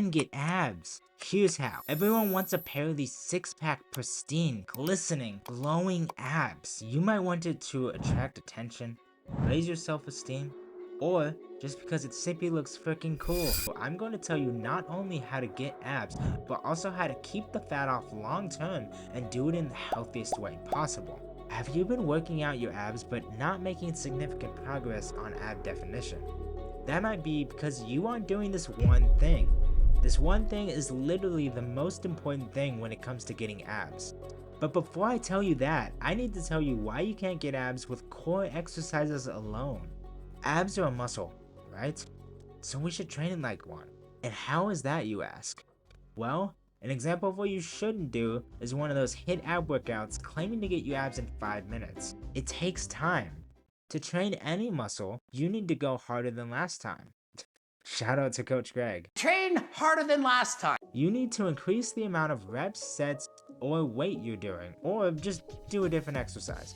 can get abs. Here's how. Everyone wants a pair of these six-pack, pristine, glistening, glowing abs. You might want it to attract attention, raise your self-esteem, or just because it simply looks freaking cool. I'm going to tell you not only how to get abs, but also how to keep the fat off long term and do it in the healthiest way possible. Have you been working out your abs but not making significant progress on ab definition? That might be because you aren't doing this one thing. This one thing is literally the most important thing when it comes to getting abs. But before I tell you that, I need to tell you why you can't get abs with core exercises alone. Abs are a muscle, right? So we should train it like one. And how is that, you ask? Well, an example of what you shouldn't do is one of those hit ab workouts claiming to get you abs in 5 minutes. It takes time. To train any muscle, you need to go harder than last time. Shout out to Coach Greg. Train harder than last time. You need to increase the amount of reps, sets, or weight you're doing, or just do a different exercise.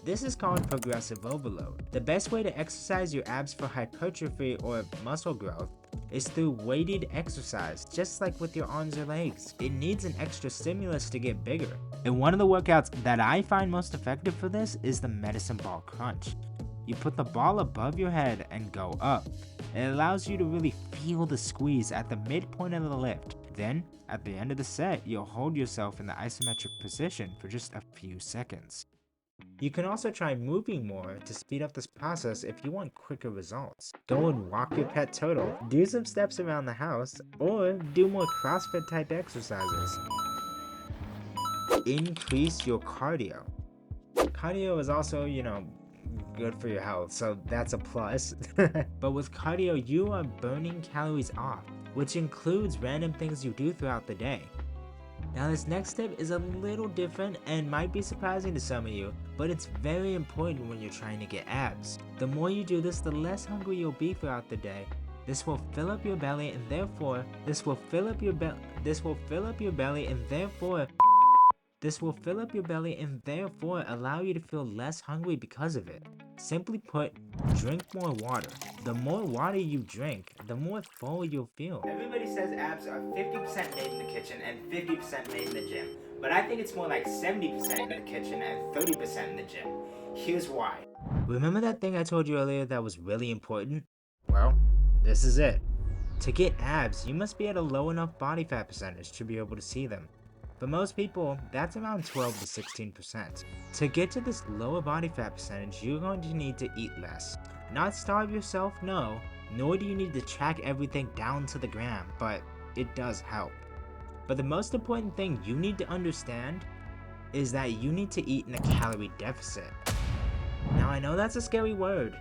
This is called progressive overload. The best way to exercise your abs for hypertrophy or muscle growth is through weighted exercise, just like with your arms or legs. It needs an extra stimulus to get bigger. And one of the workouts that I find most effective for this is the medicine ball crunch. You put the ball above your head and go up. It allows you to really feel the squeeze at the midpoint of the lift. Then, at the end of the set, you'll hold yourself in the isometric position for just a few seconds. You can also try moving more to speed up this process if you want quicker results. Go and walk your pet turtle, do some steps around the house, or do more CrossFit type exercises. Increase your cardio. Cardio is also, good for your health, so that's a plus. But with cardio, you are burning calories off, which includes random things you do throughout the day. Now this next tip is a little different and might be surprising to some of you, but it's very important when you're trying to get abs. The more you do this, the less hungry you'll be throughout the day. This will fill up your belly and therefore allow you to feel less hungry because of it. Simply put, drink more water. The more water you drink, the more full you'll feel. Everybody says abs are 50% made in the kitchen and 50% made in the gym. But I think it's more like 70% in the kitchen and 30% in the gym. Here's why. Remember that thing I told you earlier that was really important? Well, this is it. To get abs, you must be at a low enough body fat percentage to be able to see them. For most people, that's around 12 to 16%. To get to this lower body fat percentage, you're going to need to eat less. Not starve yourself, no, nor do you need to track everything down to the gram, but it does help. But the most important thing you need to understand is that you need to eat in a calorie deficit. Now I know that's a scary word,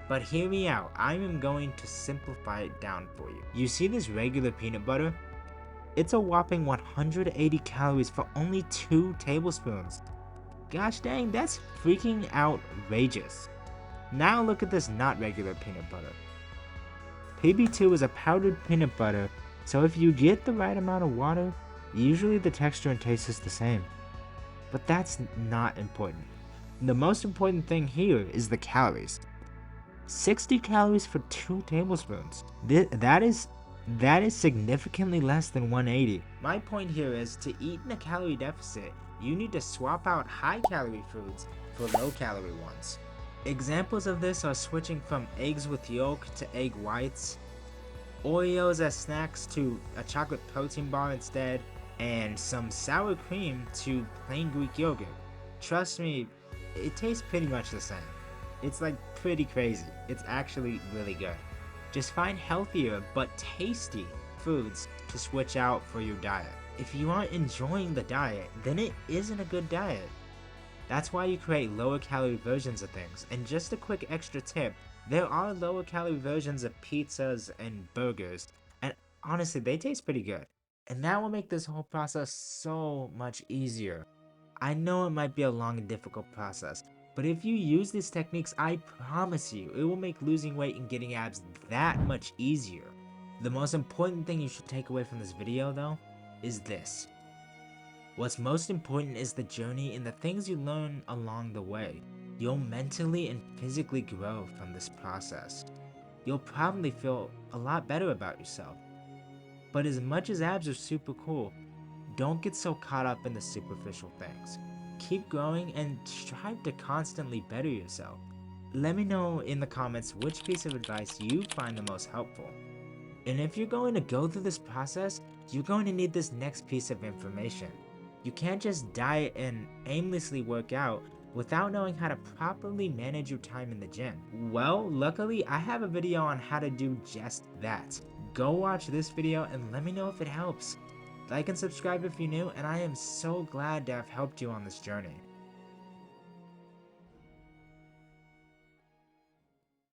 but hear me out. I am going to simplify it down for you. You see this regular peanut butter? It's a whopping 180 calories for only 2 tablespoons. Gosh dang, that's freaking outrageous. Now look at this not regular peanut butter. PB2 is a powdered peanut butter, so if you get the right amount of water, usually the texture and taste is the same. But that's not important. The most important thing here is the calories. 60 calories for 2 tablespoons. That is significantly less than 180. My point here is to eat in a calorie deficit, you need to swap out high calorie foods for low calorie ones. Examples of this are switching from eggs with yolk to egg whites, Oreos as snacks to a chocolate protein bar instead, and some sour cream to plain Greek yogurt. Trust me, it tastes pretty much the same. It's like pretty crazy. It's actually really good. Just find healthier but tasty foods to switch out for your diet. If you aren't enjoying the diet, then it isn't a good diet. That's why you create lower calorie versions of things. And just a quick extra tip, there are lower calorie versions of pizzas and burgers, and honestly, they taste pretty good. And that will make this whole process so much easier. I know it might be a long and difficult process, but if you use these techniques, I promise you, it will make losing weight and getting abs that much easier. The most important thing you should take away from this video though, is this. What's most important is the journey and the things you learn along the way. You'll mentally and physically grow from this process. You'll probably feel a lot better about yourself. But as much as abs are super cool, don't get so caught up in the superficial things. Keep growing and strive to constantly better yourself. Let me know in the comments which piece of advice you find the most helpful. And if you're going to go through this process, you're going to need this next piece of information. You can't just diet and aimlessly work out without knowing how to properly manage your time in the gym. Well, luckily I have a video on how to do just that. Go watch this video and let me know if it helps. Like and subscribe if you're new, and I am so glad to have helped you on this journey.